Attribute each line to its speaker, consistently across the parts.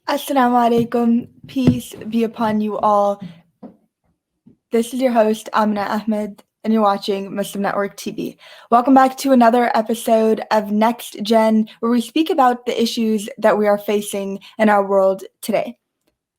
Speaker 1: Assalamu alaikum. Peace be upon you all. This is your host, Amina Ahmed, and you're watching Muslim Network TV. Welcome back to another episode of NextGen, where we speak about the issues that we are facing in our world today.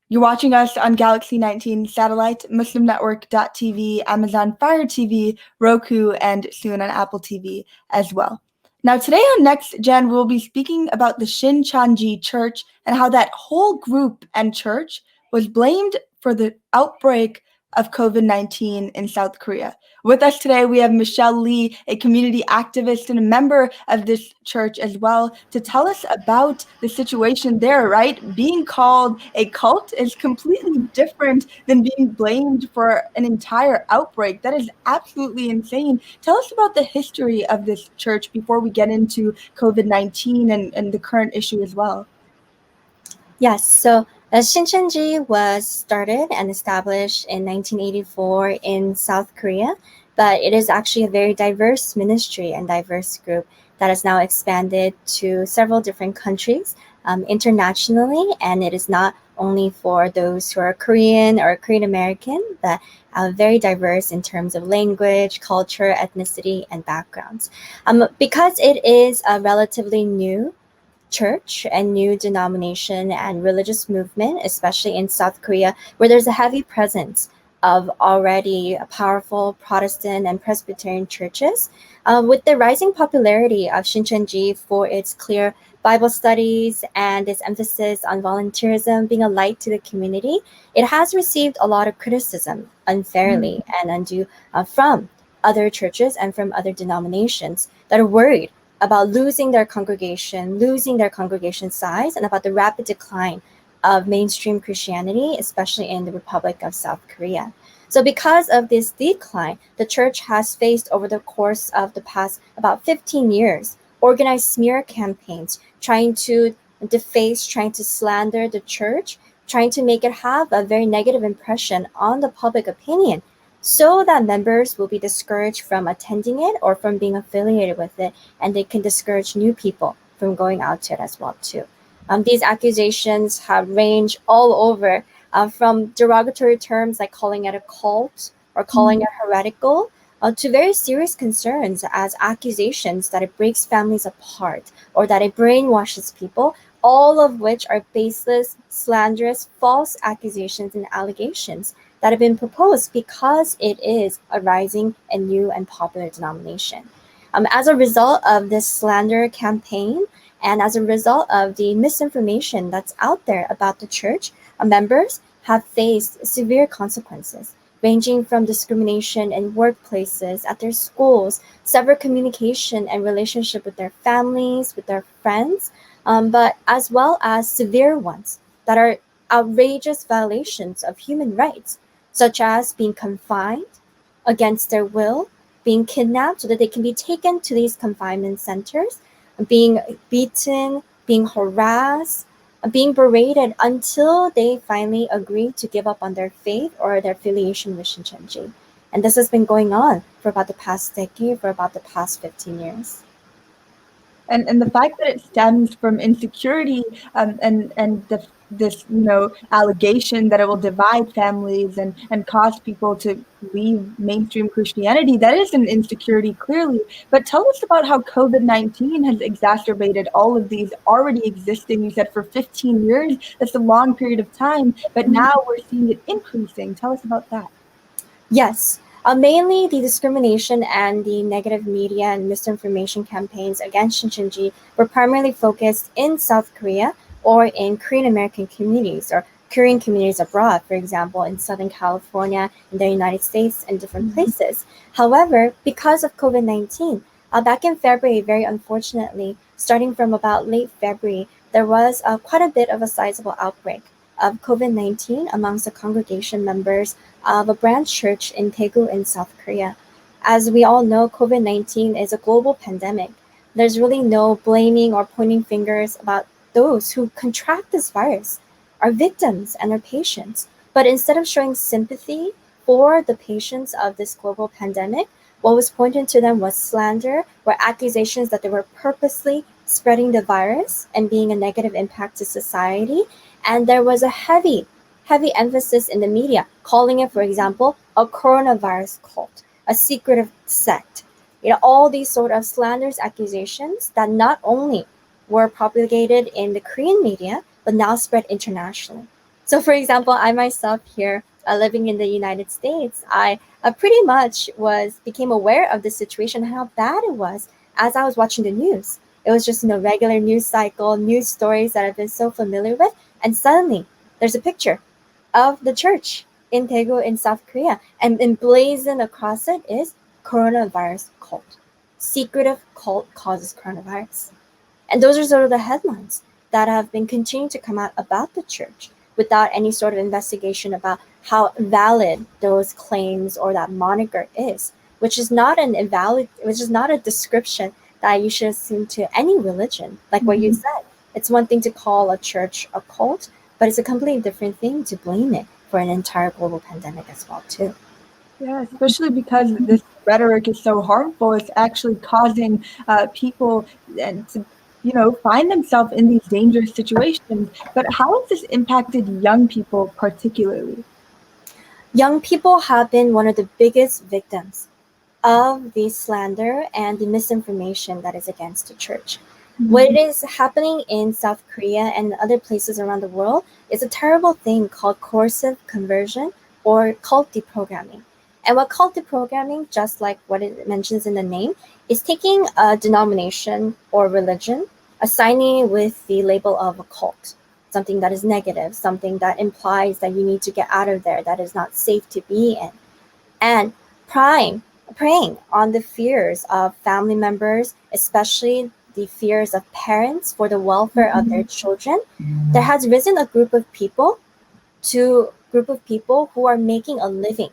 Speaker 1: You're watching us on Galaxy 19 satellite, MuslimNetwork.tv, Amazon Fire TV, Roku, and soon on Apple TV as well. Now, today on Next Gen, we'll be speaking about the Shincheonji Church and how that whole group and church was blamed for the outbreak of COVID-19 in South Korea. With us today, we have Michelle Lee, a community activist and a member of this church as well, to tell us about the situation there, right? Being called a cult is completely different than being blamed for an entire outbreak. That is absolutely insane. Tell us about the history of this church before we get into COVID-19 and the current issue as well.
Speaker 2: Yes, so Shincheonji was started and established in 1984 in South Korea, but it is actually a very diverse ministry and diverse group that has now expanded to several different countries internationally, and it is not only for those who are Korean or Korean American, but very diverse in terms of language, culture, ethnicity, and backgrounds. Because it is a relatively new church and new denomination and religious movement, especially in South Korea, where there's a heavy presence of already powerful Protestant and Presbyterian churches. With the rising popularity of Shincheonji for its clear Bible studies and its emphasis on volunteerism being a light to the community, it has received a lot of criticism unfairly and undue from other churches and from other denominations that are worried about losing their congregation size, and about the rapid decline of mainstream Christianity, especially in the Republic of South Korea. So because of this decline, the church has faced over the course of the past about 15 years organized smear campaigns trying to deface, trying to slander the church, trying to make it have a very negative impression on the public opinion, so that members will be discouraged from attending it or from being affiliated with it, and they can discourage new people from going out to it as well too. These accusations have ranged all over, from derogatory terms like calling it a cult or calling it heretical, to very serious concerns as accusations that it breaks families apart or that it brainwashes people, all of which are baseless, slanderous, false accusations and allegations that have been proposed because it is a rising and new and popular denomination. As a result of this slander campaign and as a result of the misinformation that's out there about the church, members have faced severe consequences, ranging from discrimination in workplaces, at their schools, severed communication and relationship with their families, with their friends, but as well as severe ones that are outrageous violations of human rights, such as being confined against their will, being kidnapped so that they can be taken to these confinement centers, being beaten, being harassed, being berated until they finally agree to give up on their faith or their affiliation with Shincheonji. And this has been going on for about the past decade, for about the past 15 years.
Speaker 1: And the fact that it stems from insecurity, this allegation that it will divide families and cause people to leave mainstream Christianity, that is an insecurity clearly. But tell us about how COVID-19 has exacerbated all of these already existing. You said for 15 years, that's a long period of time, but now we're seeing it increasing. Tell us about that.
Speaker 2: Yes, mainly the discrimination and the negative media and misinformation campaigns against Shincheonji were primarily focused in South Korea or in Korean American communities or Korean communities abroad, for example, in Southern California, in the United States, and different places. However, because of COVID-19, back in February, very unfortunately, starting from about late February, there was quite a bit of a sizable outbreak of COVID-19 amongst the congregation members of a branch church in Daegu in South Korea. As we all know, COVID-19 is a global pandemic. There's really no blaming or pointing fingers about those who contract this virus, are victims and are patients. But instead of showing sympathy for the patients of this global pandemic, what was pointed to them was slander, were accusations that they were purposely spreading the virus and being a negative impact to society. And there was a heavy emphasis in the media, calling it, for example, a coronavirus cult, a secretive sect. All these sort of slanders, accusations that not only were propagated in the Korean media, but now spread internationally. So, for example, I myself here, living in the United States, I pretty much became aware of the situation, how bad it was, as I was watching the news. It was just regular news cycle, news stories that I've been so familiar with, and suddenly there's a picture of the church in Daegu in South Korea, and emblazoned across it is coronavirus cult. Secretive cult causes coronavirus. And those are sort of the headlines that have been continuing to come out about the church without any sort of investigation about how valid those claims or that moniker is, which is not a description that you should assume to any religion. Like what you said, it's one thing to call a church a cult, but it's a completely different thing to blame it for an entire global pandemic as well too.
Speaker 1: Yeah, especially because this rhetoric is so harmful. It's actually causing people to, find themselves in these dangerous situations. But how has this impacted young people particularly?
Speaker 2: Young people have been one of the biggest victims of the slander and the misinformation that is against the church. What is happening in South Korea and other places around the world is a terrible thing called coercive conversion or cult deprogramming. And what cult deprogramming, just like what it mentions in the name, is taking a denomination or religion, assigning it with the label of a cult, something that is negative, something that implies that you need to get out of there, that is not safe to be in, and preying on the fears of family members, especially the fears of parents for the welfare of their children. There has risen a group of people who are making a living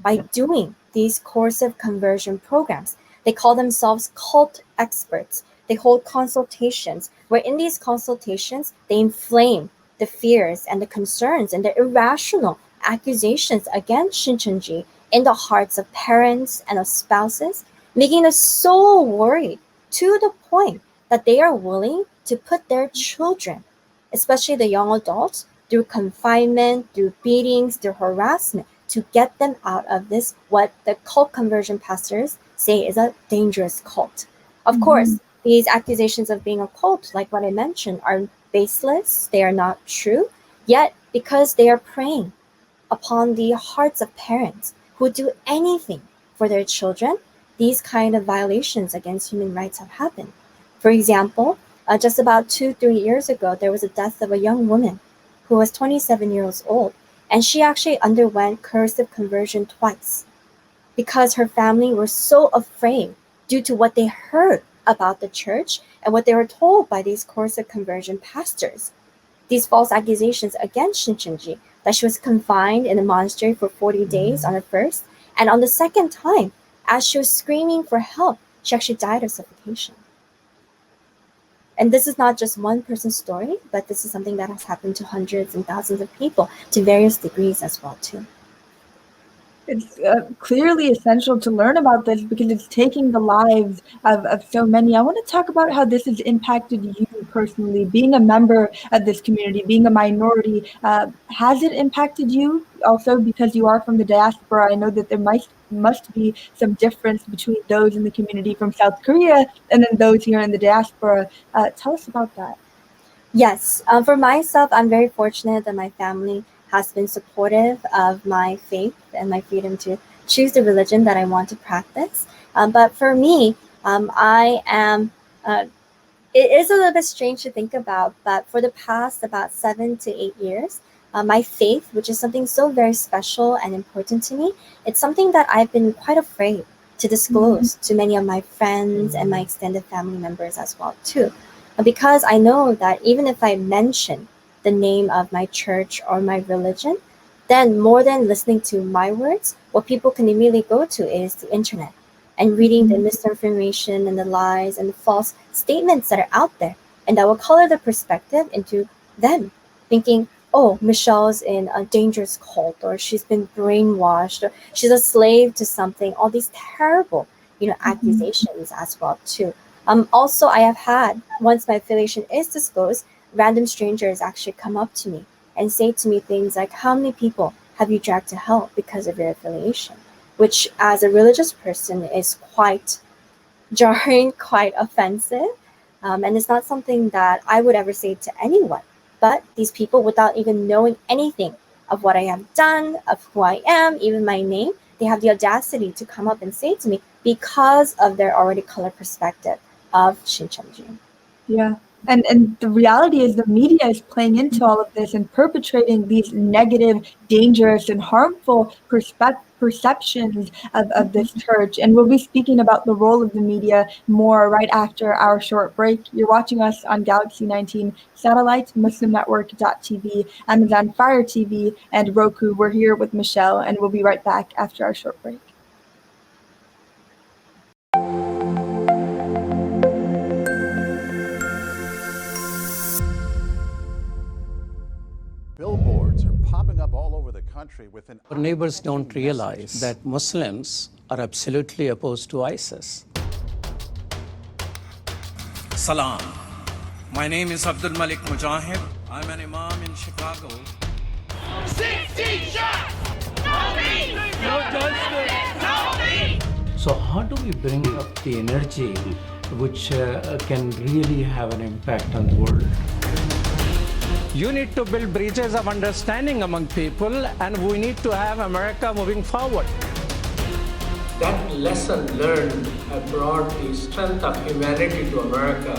Speaker 2: by doing these coercive conversion programs. They call themselves cult experts. They hold consultations where in these consultations they inflame the fears and the concerns and the irrational accusations against Shincheonji in the hearts of parents and of spouses, making us so worried to the point that they are willing to put their children, especially the young adults, through confinement, through beatings, through harassment, to get them out of this, what the cult conversion pastors say is a dangerous cult. Of course, these accusations of being a cult, like what I mentioned, are baseless, they are not true, yet because they are preying upon the hearts of parents who would do anything for their children, these kind of violations against human rights have happened. For example, just about 2-3 years ago, there was a death of a young woman who was 27 years old, and she actually underwent coercive conversion twice because her family were so afraid due to what they heard about the church and what they were told by these coercive conversion pastors. These false accusations against Shincheonji, that she was confined in a monastery for 40 days on the first, and on the second time, as she was screaming for help, she actually died of suffocation. And this is not just one person's story, but this is something that has happened to hundreds and thousands of people to various degrees as well too.
Speaker 1: It's clearly essential to learn about this because it's taking the lives of so many. I want to talk about how this has impacted you personally, being a member of this community, being a minority. Has it impacted you also because you are from the diaspora? I know that there must be some difference between those in the community from South Korea and then those here in the diaspora. Tell us about that.
Speaker 2: Yes, for myself, I'm very fortunate that my family has been supportive of my faith and my freedom to choose the religion that I want to practice. But for me, I am. It is a little bit strange to think about, but for the past about 7 to 8 years, my faith, which is something so very special and important to me, it's something that I've been quite afraid to disclose to many of my friends and my extended family members as well too, because I know that even if I mention the name of my church or my religion, then more than listening to my words, what people can immediately go to is the internet and reading the misinformation and the lies and the false statements that are out there. And that will color the perspective into them thinking, oh, Michelle's in a dangerous cult, or she's been brainwashed, or she's a slave to something, all these terrible, accusations as well too. Also, I have had, once my affiliation is disclosed, random strangers actually come up to me and say to me things like, how many people have you dragged to hell because of your affiliation? Which, as a religious person, is quite jarring, quite offensive. And it's not something that I would ever say to anyone. But these people, without even knowing anything of what I have done, of who I am, even my name, they have the audacity to come up and say to me because of their already color perspective of Shincheonji.
Speaker 1: Yeah. And the reality is the media is playing into all of this and perpetrating these negative, dangerous, and harmful perceptions of this church. And we'll be speaking about the role of the media more right after our short break. You're watching us on Galaxy 19 Satellite, MuslimNetwork.tv, Amazon Fire TV, and Roku. We're here with Michelle, and we'll be right back after our short break.
Speaker 3: Billboards are popping up all over the country with an...
Speaker 4: Our neighbors don't realize that Muslims are absolutely opposed to ISIS.
Speaker 5: Salam. My name is Abdul Malik Mujahid. I'm an imam in Chicago.
Speaker 6: 16 shots! No me! No justice! No me!
Speaker 4: So how do we bring up the energy which can really have an impact on the world? You need to build bridges of understanding among people, and we need to have America moving forward.
Speaker 7: That lesson learned brought the strength of humanity to America,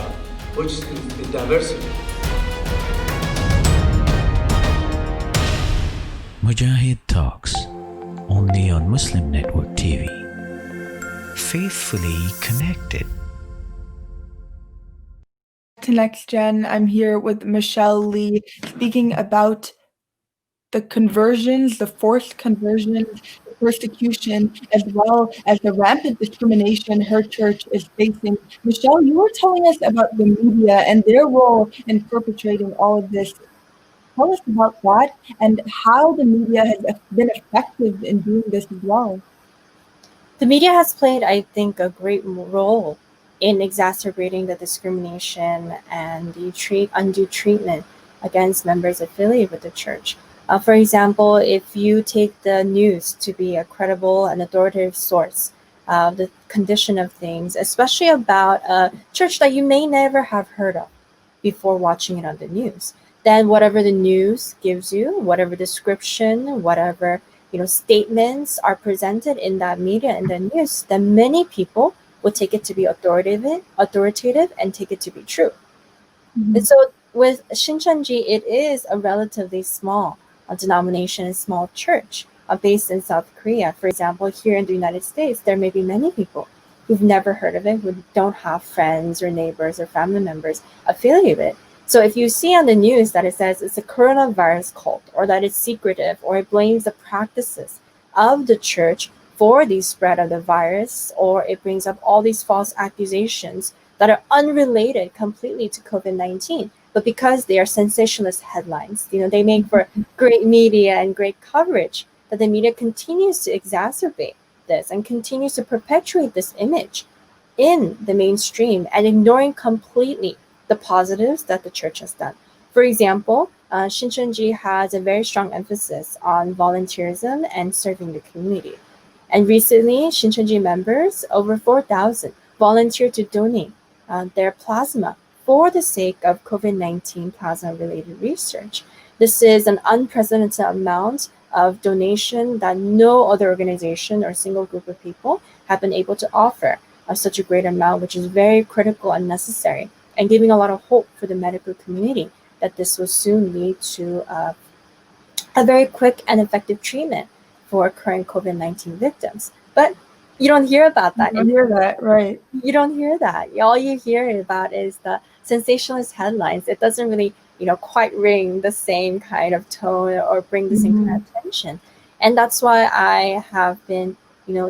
Speaker 7: which is the diversity.
Speaker 8: Mujahid Talks, only on Muslim Network TV. Faithfully connected.
Speaker 1: To NextGen, I'm here with Michelle Lee speaking about the conversions, the forced conversions, the persecution, as well as the rampant discrimination her church is facing. Michelle, you were telling us about the media and their role in perpetrating all of this. Tell us about that and how the media has been effective in doing this as well.
Speaker 2: The media has played, I think, a great role in exacerbating the discrimination and the undue treatment against members affiliated with the church. For example, if you take the news to be a credible and authoritative source of the condition of things, especially about a church that you may never have heard of before watching it on the news, then whatever the news gives you, whatever description, whatever statements are presented in that media and the news, then many people will take it to be authoritative and take it to be true. Mm-hmm. And so with Shincheonji, it is a relatively small denomination, a small church based in South Korea. For example, here in the United States, there may be many people who've never heard of it, who don't have friends or neighbors or family members affiliated with it. So if you see on the news that it says it's a coronavirus cult, or that it's secretive, or it blames the practices of the church for the spread of the virus, or it brings up all these false accusations that are unrelated completely to COVID-19, but because they are sensationalist headlines, they make for great media and great coverage, that the media continues to exacerbate this and continues to perpetuate this image in the mainstream and ignoring completely the positives that the church has done. For example, Shincheonji has a very strong emphasis on volunteerism and serving the community. And recently, Shincheonji members, over 4,000, volunteered to donate their plasma for the sake of COVID-19 plasma-related research. This is an unprecedented amount of donation that no other organization or single group of people have been able to offer such a great amount, which is very critical and necessary, and giving a lot of hope for the medical community that this will soon lead to a very quick and effective treatment for current COVID-19 victims. But you don't hear about that.
Speaker 1: You don't hear that, right?
Speaker 2: You don't hear that. All you hear about is the sensationalist headlines. It doesn't really, quite ring the same kind of tone or bring the same kind of attention. And that's why I have been,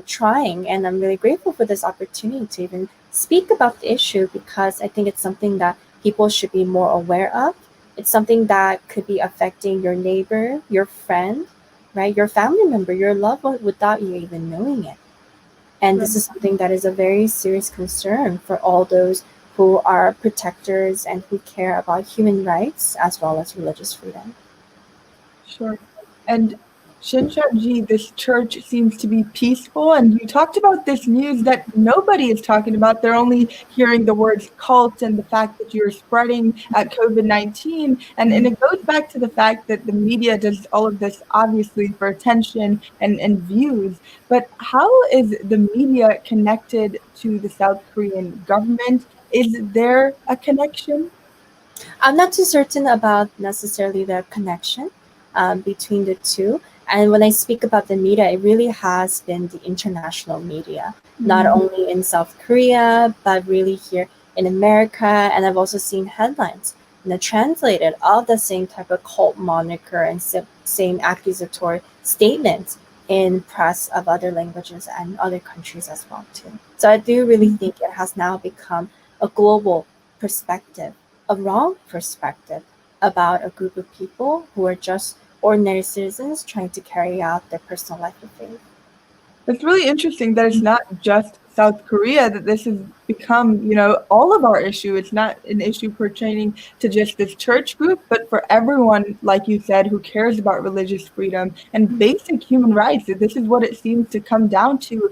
Speaker 2: trying, and I'm really grateful for this opportunity to even speak about the issue, because I think it's something that people should be more aware of. It's something that could be affecting your neighbor, your friend, right? Your family member, your loved one, without you even knowing it. And this is something that is a very serious concern for all those who are protectors and who care about human rights as well as religious freedom.
Speaker 1: Sure. And Shincheonji, this church seems to be peaceful, and you talked about this news that nobody is talking about. They're only hearing the words cult and the fact that you're spreading COVID-19. And it goes back to the fact that the media does all of this obviously for attention and views. But how is the media connected to the South Korean government? Is there a connection?
Speaker 2: I'm not too certain about necessarily the connection between the two. And when I speak about the media, it really has been the international media, not only in South Korea, but really here in America. And I've also seen headlines, translated of the same type of cult moniker and same accusatory statements in press of other languages and other countries as well too. So I do really think it has now become a global perspective, a wrong perspective about a group of people who are just ordinary citizens trying to carry out their personal life of faith.
Speaker 1: It's really interesting that it's not just South Korea, that this has become, all of our issue. It's not an issue pertaining to just this church group, but for everyone, like you said, who cares about religious freedom and basic human rights. This is what it seems to come down to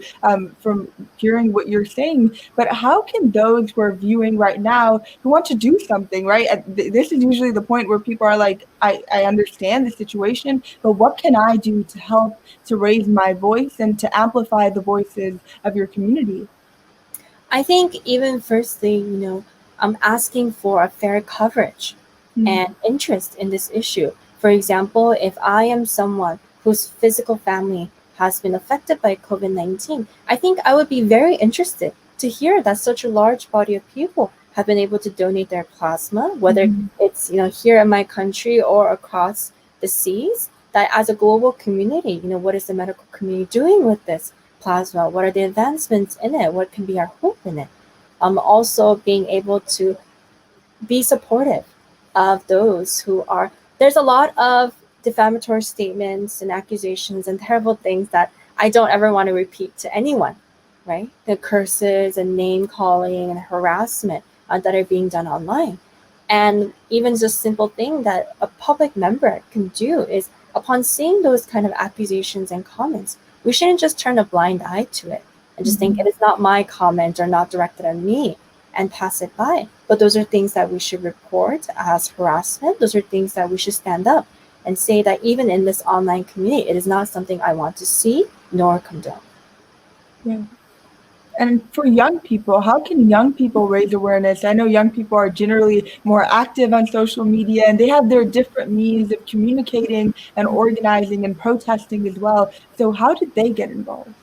Speaker 1: from hearing what you're saying. But how can those who are viewing right now, who want to do something, right? This is usually the point where people are like, I understand the situation, but what can I do to help to raise my voice and to amplify the voices of your community?
Speaker 2: I think even firstly, I'm asking for a fair coverage and interest in this issue. For example, if I am someone whose physical family has been affected by COVID-19, I think I would be very interested to hear that such a large body of people have been able to donate their plasma, whether it's here in my country or across the seas. That as a global community, what is the medical community doing with this plasma? What are the advancements in it? What can be our hope in it? Also being able to be supportive of those who are. There's a lot of defamatory statements and accusations and terrible things that I don't ever want to repeat to anyone, right? The curses and name calling and harassment that are being done online. And even just simple thing that a public member can do is, upon seeing those kind of accusations and comments, we shouldn't just turn a blind eye to it and just think it is not my comment or not directed at me and pass it by. But those are things that we should report as harassment. Those are things that we should stand up and say that even in this online community, it is not something I want to see nor condone.
Speaker 1: Yeah. And for young people, how can young people raise awareness? I know young people are generally more active on social media and they have their different means of communicating and organizing and protesting as well. So how did they get involved?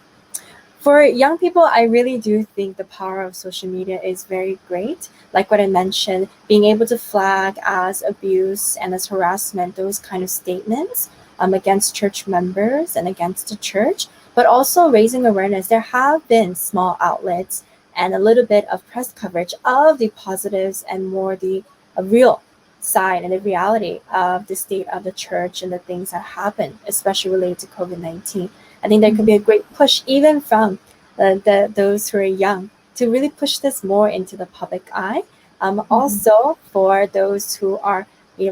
Speaker 2: For young people, I really do think the power of social media is very great. Like what I mentioned, being able to flag as abuse and as harassment, those kind of statements against church members and against the church, but also raising awareness. There have been small outlets and a little bit of press coverage of the positives and more the real side and the reality of the state of the church and the things that happen, especially related to COVID-19. I think there could be a great push even from those who are young to really push this more into the public eye. Also, for those who are,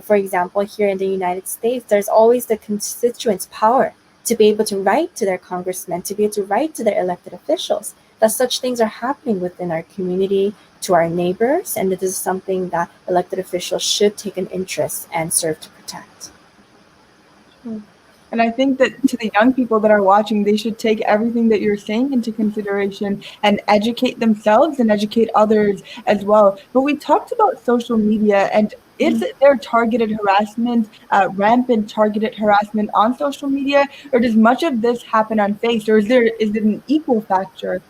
Speaker 2: for example, here in the United States, there's always the constituents' power to be able to write to their congressmen, to be able to write to their elected officials, that such things are happening within our community, to our neighbors, and this is something that elected officials should take an interest and serve to protect.
Speaker 1: And I think that to the young people that are watching, they should take everything that you're saying into consideration and educate themselves and educate others as well. But we talked about social media, and is there targeted harassment, rampant targeted harassment on social media, or does much of this happen on face, or is it an equal factor?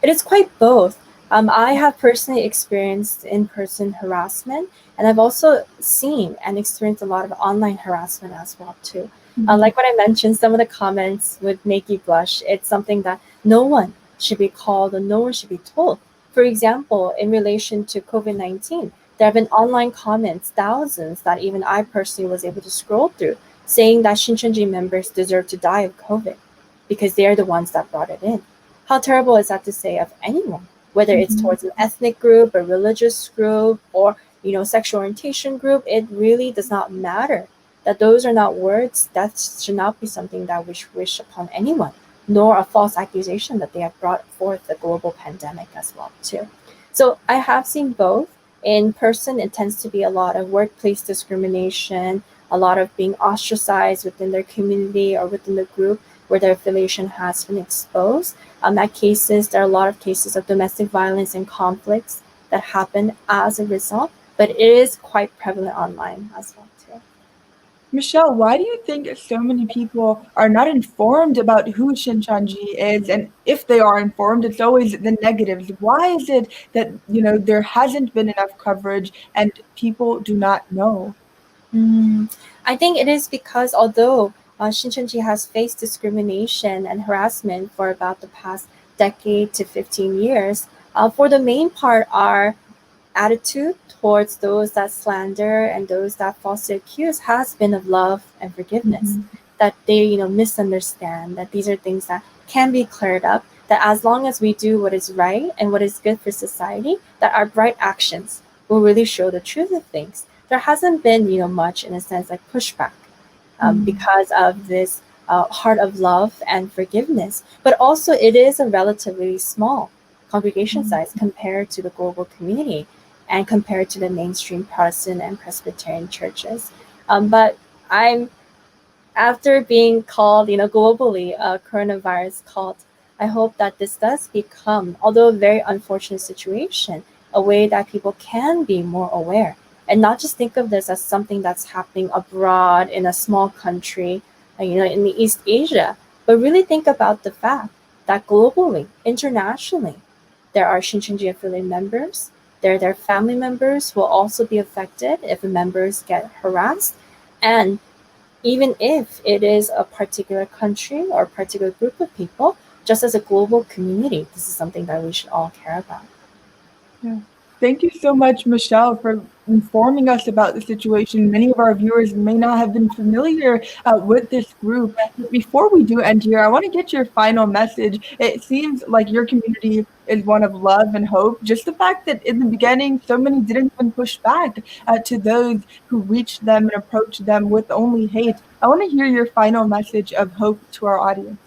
Speaker 2: It is quite both. I have personally experienced in-person harassment, and I've also seen and experienced a lot of online harassment as well too. Like what I mentioned, some of the comments would make you blush. It's something that no one should be called or no one should be told. For example, in relation to COVID-19, there have been online comments, thousands, that even I personally was able to scroll through, saying that Shincheonji members deserve to die of COVID because they're the ones that brought it in. how terrible is that to say of anyone, whether it's
Speaker 1: Mhm.
Speaker 2: towards an ethnic group, a religious group, or sexual orientation group. It really does not matter. That those are not words. That should not be something that we should wish upon anyone, nor a false accusation that they have brought forth the global pandemic as well too. So I have seen both. In person, it tends to be a lot of workplace discrimination, a lot of being ostracized within their community or within the group where their affiliation has been exposed. At cases, there are a lot of cases of domestic violence and conflicts that happen as a result, but it is quite prevalent online as well too.
Speaker 1: Michelle, why do you think so many people are not informed about who Shincheonji is? And if they are informed, it's always the negatives. Why is it that, there hasn't been enough coverage and people do not know?
Speaker 2: I think it is because although Shincheonji has faced discrimination and harassment for about the past decade to 15 years, for the main part, our attitude towards those that slander and those that falsely accuse has been of love and forgiveness.
Speaker 1: Mhm.
Speaker 2: That they, misunderstand that these are things that can be cleared up. That as long as we do what is right and what is good for society, that our bright actions will really show the truth of things. There hasn't been, much in a sense like pushback
Speaker 1: Mm.
Speaker 2: because of this heart of love and forgiveness. But also, it is a relatively small congregation
Speaker 1: Mm.
Speaker 2: size compared to the global community and compared to the mainstream Protestant and Presbyterian churches. But I'm after being called, globally a coronavirus cult, I hope that this does become, although a very unfortunate situation, a way that people can be more aware and not just think of this as something that's happening abroad in a small country, in the East Asia, but really think about the fact that globally, internationally, there are Shincheonji affiliate members. Their family members will also be affected if the members get harassed, and even if it is a particular country or a particular group of people, just as a global community, this is something that we should all care about.
Speaker 1: Yeah. Thank you so much, Michelle, for informing us about the situation. Many of our viewers may not have been familiar with this group. But before we do end here, I want to get your final message. It seems like your community is one of love and hope. Just the fact that in the beginning, so many didn't even push back to those who reached them and approached them with only hate. I want to hear your final message of hope to our audience.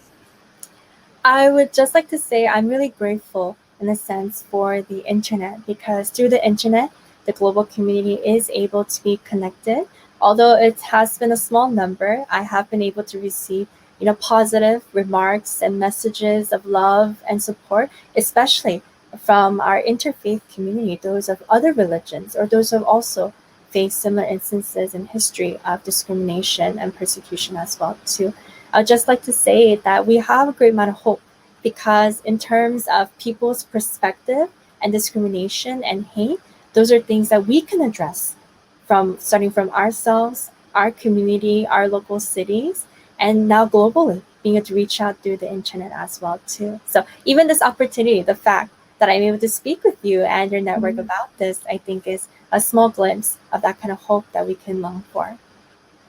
Speaker 2: I would just like to say I'm really grateful in a sense for the internet because through the internet, the global community is able to be connected. Although it has been a small number, I have been able to receive, positive remarks and messages of love and support, especially from our interfaith community, those of other religions or those who have also faced similar instances in history of discrimination and persecution as well too. I'd just like to say that we have a great amount of hope because, in terms of people's perspective and discrimination and hate, those are things that we can address from starting from ourselves, our community, our local cities, and now globally, being able to reach out through the internet as well too. So even this opportunity, the fact that I'm able to speak with you and your network about this, I think is a small glimpse of that kind of hope that we can long for.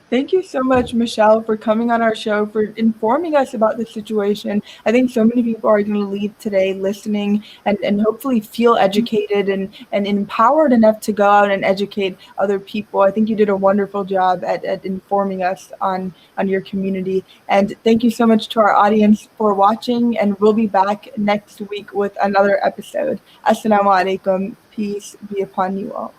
Speaker 1: Thank you so much, Michelle, for coming on our show, for informing us about the situation. I think so many people are going to leave today listening and hopefully feel educated and empowered enough to go out and educate other people. I think you did a wonderful job at informing us on your community. And thank you so much to our audience for watching, and we'll be back next week with another episode. Assalamu alaikum. Peace be upon you all.